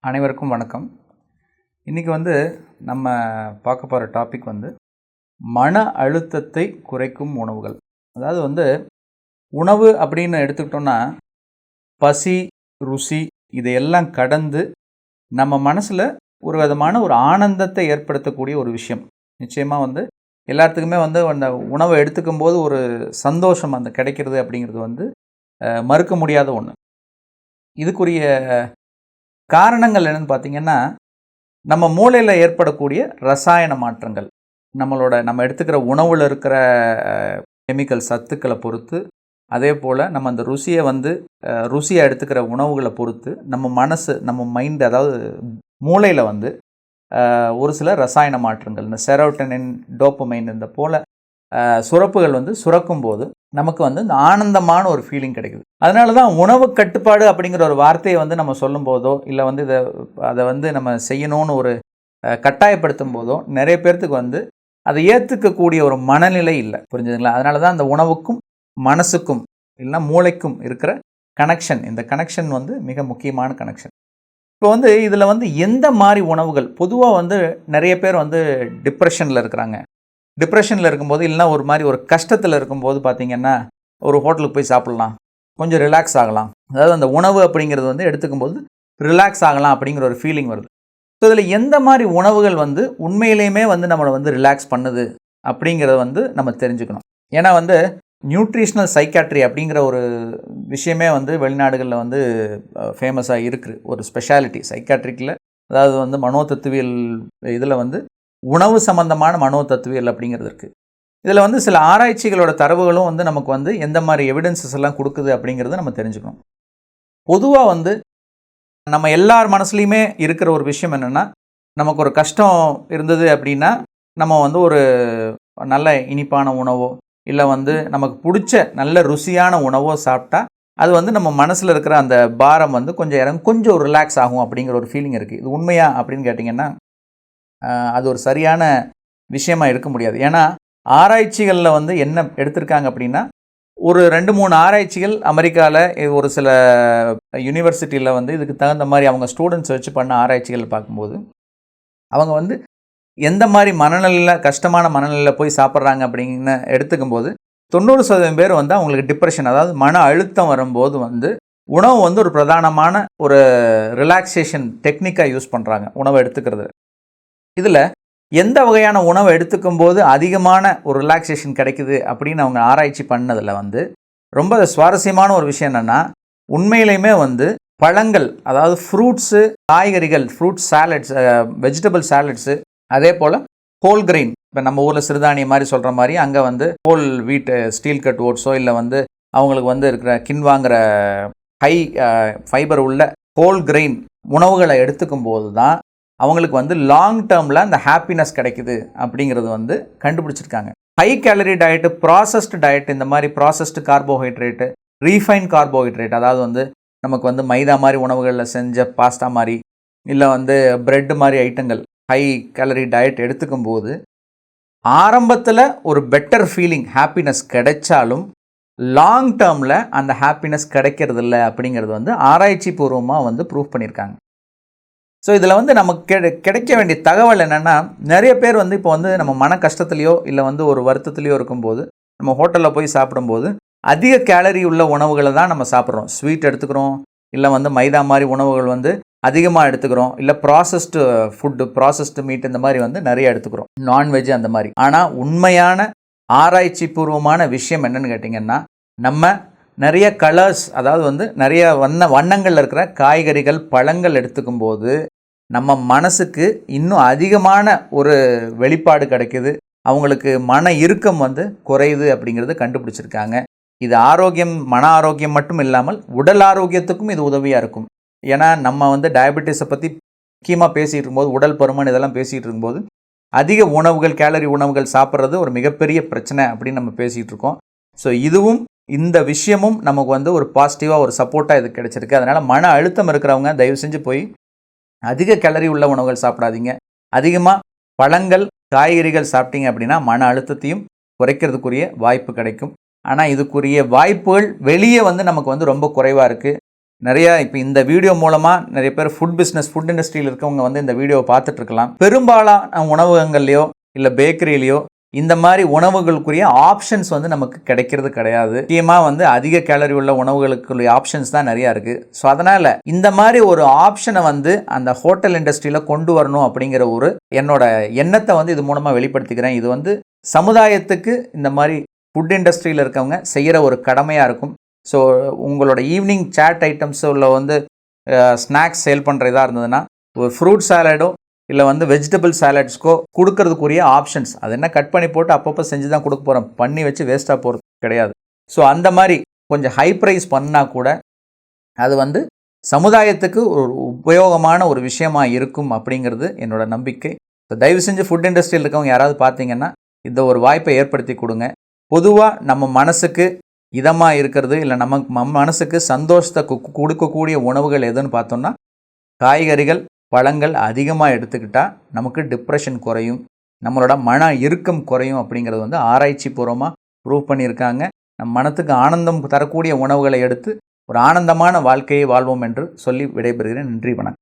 அனைவருக்கும் வணக்கம். இன்றைக்கி நம்ம பார்க்க போகிற டாபிக் மன அழுத்தத்தை குறைக்கும் உணவுகள். அதாவது உணவு அப்படின்னு எடுத்துக்கிட்டோன்னா பசி, ருசி இதையெல்லாம் கடந்து நம்ம மனசில் ஒரு விதமான ஒரு ஆனந்தத்தை ஏற்படுத்தக்கூடிய ஒரு விஷயம். நிச்சயமாக எல்லாத்துக்குமே அந்த உணவை எடுத்துக்கும் போது ஒரு சந்தோஷம் கிடைக்கிறது அப்படிங்கிறது மறுக்க முடியாத ஒன்று. இதுக்குரிய காரணங்கள் என்னென்னு பார்த்திங்கன்னா, நம்ம மூளையில் ஏற்படக்கூடிய ரசாயன மாற்றங்கள், நம்ம எடுத்துக்கிற உணவில் இருக்கிற கெமிக்கல் சத்துக்களை பொறுத்து, அதே போல் நம்ம அந்த ருசியை எடுத்துக்கிற உணவுகளை பொறுத்து நம்ம மனசு, நம்ம மைண்டு, அதாவது மூளையில் ஒரு சில ரசாயன மாற்றங்கள், இந்த செரோட்டனின், டோப்பமைன் இந்த போல் சுரப்புகள் சுரக்கும் போது நமக்கு இந்த ஆனந்தமான ஒரு ஃபீலிங் கிடைக்குது. அதனால தான் உணவு கட்டுப்பாடு அப்படிங்கிற ஒரு வார்த்தையை நம்ம சொல்லும் போதோ இல்லை அதை நம்ம செய்யணும்னு ஒரு கட்டாயப்படுத்தும் போதோ நிறைய பேர்த்துக்கு அதை ஏற்றுக்கக்கூடிய ஒரு மனநிலை இல்லை. புரிஞ்சுதுங்களா? அதனால தான் அந்த உணவுக்கும் மனசுக்கும் இல்லைன்னா மூளைக்கும் இருக்கிற கனெக்ஷன், இந்த கனெக்ஷன் மிக முக்கியமான கனெக்ஷன். இப்போ இதில் எந்த மாதிரி உணவுகள் பொதுவாக நிறைய பேர் டிப்ரெஷனில் இருக்கிறாங்க. டிப்ரெஷனில் இருக்கும்போது இல்லைனா ஒரு மாதிரி ஒரு கஷ்டத்தில் இருக்கும்போது பார்த்திங்கன்னா ஒரு ஹோட்டலுக்கு போய் சாப்பிட்லாம், கொஞ்சம் ரிலாக்ஸ் ஆகலாம். அதாவது அந்த உணவு அப்படிங்கிறது எடுத்துக்கும்போது ரிலாக்ஸ் ஆகலாம் அப்படிங்கிற ஒரு ஃபீலிங் வருது. ஸோ இதில் எந்த மாதிரி உணவுகள் உண்மையிலேயுமே நம்மளை ரிலாக்ஸ் பண்ணுது அப்படிங்கிறத நம்ம தெரிஞ்சுக்கணும். ஏன்னா நியூட்ரிஷனல் சைக்காட்ரி அப்படிங்கிற ஒரு விஷயமே வெளிநாடுகளில் ஃபேமஸாக இருக்குது. ஒரு ஸ்பெஷாலிட்டி சைக்காட்ரிக்கில், அதாவது மனோதத்துவியல் இதில் உணவு சம்பந்தமான மனோ தத்துவியல் அப்படிங்கிறது இருக்குது. இதில் சில ஆராய்ச்சிகளோட தரவுகளும் நமக்கு எந்த மாதிரி எவிடன்சஸ் எல்லாம் கொடுக்குது அப்படிங்கிறத நம்ம தெரிஞ்சுக்கணும். பொதுவாக நம்ம எல்லார் மனசுலையுமே இருக்கிற ஒரு விஷயம் என்னென்னா, நமக்கு ஒரு கஷ்டம் இருந்தது அப்படின்னா நம்ம ஒரு நல்ல இனிப்பான உணவோ இல்லை நமக்கு பிடிச்ச நல்ல ருசியான உணவோ சாப்பிட்டா அது நம்ம மனசில் இருக்கிற அந்த பாரம் கொஞ்சம் ரிலாக்ஸ் ஆகும் அப்படிங்கிற ஒரு ஃபீலிங் இருக்குது. இது உண்மையா அப்படின்னு கேட்டிங்கன்னா அது ஒரு சரியான விஷயமா இருக்க முடியாது. ஏன்னா ஆராய்ச்சிகளில் என்ன எடுத்திருக்காங்க அப்படின்னா, ஒரு 2-3 ஆராய்ச்சிகள் அமெரிக்காவில் ஒரு சில யூனிவர்சிட்டியில் இதுக்கு தகுந்த மாதிரி அவங்க ஸ்டூடெண்ட்ஸ் வச்சு பண்ண ஆராய்ச்சிகள் பார்க்கும்போது அவங்க எந்த மாதிரி மனநிலையில், கஷ்டமான மனநிலையில் போய் சாப்பிட்றாங்க அப்படின்னு எடுத்துக்கும்போது 90% பேர் அவங்களுக்கு டிப்ரெஷன், அதாவது மன அழுத்தம் வரும்போது உணவு ஒரு பிரதானமான ஒரு ரிலாக்ஸேஷன் டெக்னிக்காக யூஸ் பண்ணுறாங்க உணவை எடுத்துக்கிறது. இதில் எந்த வகையான உணவை எடுத்துக்கும் போது அதிகமான ஒரு ரிலாக்ஸேஷன் கிடைக்குது அப்படின்னு அவங்க ஆராய்ச்சி பண்ணதில் ரொம்ப சுவாரஸ்யமான ஒரு விஷயம் என்னென்னா, உண்மையிலையுமே பழங்கள், அதாவது ஃப்ரூட்ஸு, காய்கறிகள், ஃப்ரூட் சாலட்ஸ், வெஜிடபிள் சாலட்ஸு, அதே போல் ஹோல் கிரெயின், இப்போ நம்ம ஊரில் சிறுதானியம் மாதிரி சொல்கிற மாதிரி அங்கே ஹோல் வீட்டு ஸ்டீல் கட் ஓட்ஸோ இல்லை அவங்களுக்கு இருக்கிற கின்வாங்கிற ஹை ஃபைபர் உள்ள ஹோல் கிரெயின் உணவுகளை எடுத்துக்கும் போது தான் அவங்களுக்கு லாங் டேர்மில் அந்த ஹாப்பினஸ் கிடைக்குது அப்படிங்கிறது கண்டுபிடிச்சிருக்காங்க. High calorie diet, processed diet, இந்த மாதிரி ப்ராசஸ்டு கார்போஹைட்ரேட்டு, ரீஃபைன் கார்போஹைட்ரேட், அதாவது நமக்கு மைதா மாதிரி உணவுகளில் செஞ்ச பாஸ்தா மாதிரி இல்லை பிரெட் மாதிரி ஐட்டங்கள், ஹை கேலரி டயட் எடுத்துக்கும் போது ஆரம்பத்தில் ஒரு பெட்டர் ஃபீலிங், ஹாப்பினஸ் கிடைச்சாலும் லாங் டேர்மில் அந்த ஹாப்பினஸ் கிடைக்கிறதில்ல அப்படிங்கிறது ஆராய்ச்சி பூர்வமாக ப்ரூவ் பண்ணியிருக்காங்க. ஸோ இதில் நமக்கு கிடைக்க வேண்டிய தகவல் என்னென்னா, நிறைய பேர் இப்போ நம்ம மன கஷ்டத்துலையோ இல்லை ஒரு வருத்தத்துலையோ இருக்கும்போது நம்ம ஹோட்டலில் போய் சாப்பிடும்போது அதிக கேலரி உள்ள உணவுகளை தான் நம்ம சாப்பிட்றோம். ஸ்வீட் எடுத்துக்கிறோம், இல்லை மைதா மாதிரி உணவுகள் அதிகமாக எடுத்துக்கிறோம், இல்லை ப்ராசஸ்டு ஃபுட்டு, ப்ராசஸ்டு மீட் இந்த மாதிரி நிறைய எடுத்துக்கிறோம், நான்வெஜ் அந்த மாதிரி. ஆனால் உண்மையான ஆராய்ச்சி பூர்வமான விஷயம் என்னென்னு கேட்டிங்கன்னா, நம்ம நிறைய கலர்ஸ், அதாவது நிறைய வண்ணங்கள் இருக்கிற காய்கறிகள், பழங்கள் எடுத்துக்கும் போது நம்ம மனசுக்கு இன்னும் அதிகமான ஒரு வெளிப்பாடு கிடைக்குது, அவங்களுக்கு மன இறுக்கம் குறையுது அப்படிங்கிறது கண்டுபிடிச்சிருக்காங்க. இது ஆரோக்கியம், மன ஆரோக்கியம் மட்டும் இல்லாமல் உடல் ஆரோக்கியத்துக்கும் இது உதவியாக இருக்கும். ஏன்னா நம்ம டயபெட்டிஸை பற்றி முக்கியமாக பேசிகிட்டு இருக்கும்போது, உடல் பருமன் இதெல்லாம் பேசிகிட்டு இருக்கும்போது அதிக உணவுகள், கேலரி உணவுகள் சாப்பிட்றது ஒரு மிகப்பெரிய பிரச்சனை அப்படின்னு நம்ம பேசிகிட்டு இருக்கோம். ஸோ இதுவும், இந்த விஷயமும் நமக்கு ஒரு பாசிட்டிவாக ஒரு சப்போர்ட்டாக இது கிடைச்சிருக்கு. அதனால் மன அழுத்தம் இருக்கிறவங்க தயவு செஞ்சு போய் அதிக கேலரி உள்ள உணவுகள் சாப்பிடாதீங்க. அதிகமாக பழங்கள், காய்கறிகள் சாப்பிட்டீங்க அப்படின்னா மன அழுத்தத்தையும் குறைக்கிறதுக்குரிய வாய்ப்பு கிடைக்கும். ஆனால் இதுக்குரிய வாய்ப்புகள் வெளியே நமக்கு ரொம்ப குறைவாக இருக்குது. நிறைய இப்போ இந்த வீடியோ மூலமாக நிறைய பேர் ஃபுட் இண்டஸ்ட்ரியில் இருக்கவங்க வந்து இந்த வீடியோவை பார்த்துட்டு இருக்கலாம். பெரும்பாலான உணவகங்கள்லையோ இல்லை பேக்கரியிலையோ இந்த மாதிரி உணவுகளுக்குரிய ஆப்ஷன்ஸ் வந்து நமக்கு கிடைக்கிறது கிடையாது. முக்கியமாக வந்து அதிக கேலரி உள்ள உணவுகளுக்குரிய ஆப்ஷன்ஸ் தான் நிறையா இருக்குது. ஸோ அதனால் இந்த மாதிரி ஒரு ஆப்ஷனை வந்து அந்த ஹோட்டல் இண்டஸ்ட்ரியில் கொண்டு வரணும் அப்படிங்கிற ஒரு என்னோட எண்ணத்தை வந்து இது மூலமாக வெளிப்படுத்திக்கிறேன். இது வந்து சமுதாயத்துக்கு இந்த மாதிரி ஃபுட் இண்டஸ்ட்ரியில் இருக்கவங்க செய்கிற ஒரு கடமையாக இருக்கும். ஸோ உங்களோட ஈவினிங் சாட் ஐட்டம்ஸ் உள்ள வந்து ஸ்நாக்ஸ் சேல் பண்ணுற இதாக இருந்ததுன்னா ஒரு ஃப்ரூட் சாலடோ இல்லை வந்து வெஜிடபிள் சாலட்ஸ்க்கோ கொடுக்கறதுக்குரிய ஆப்ஷன்ஸ் அது என்ன கட் பண்ணி போட்டு அப்பப்போ செஞ்சு தான் கொடுக்க போகிறோம், பண்ணி வச்சு வேஸ்ட்டாக போகிறது கிடையாது. ஸோ அந்த மாதிரி கொஞ்சம் ஹை ப்ரைஸ் பண்ணால் கூட அது வந்து சமுதாயத்துக்கு ஒரு உபயோகமான ஒரு விஷயமா இருக்கும் அப்படிங்கிறது என்னோட நம்பிக்கை. ஸோ தயவு செஞ்சு ஃபுட் இண்டஸ்ட்ரியில் இருக்கவங்க யாராவது பார்த்தீங்கன்னா இந்த ஒரு வாய்ப்பை ஏற்படுத்தி கொடுங்க. பொதுவாக நம்ம மனசுக்கு இதமாக இருக்கிறது இல்லை நம்ம மனசுக்கு சந்தோஷத்தை கொடுக்கக்கூடிய உணவுகள் எதுன்னு பார்த்தோம்னா காய்கறிகள் பழங்கள் அதிகமாக எடுத்துக்கிட்டால் நமக்கு டிப்ரெஷன் குறையும், நம்மளோட மன இறுக்கம் குறையும் அப்படிங்கிறது வந்து ஆராய்ச்சி பூர்வமாக ப்ரூவ் பண்ணியிருக்காங்க. நம் மனத்துக்கு ஆனந்தம் தரக்கூடிய உணவுகளை எடுத்து ஒரு ஆனந்தமான வாழ்க்கையை வாழ்வோம் என்று சொல்லி விடைபெறுகிறேன். நன்றி, வணக்கம்.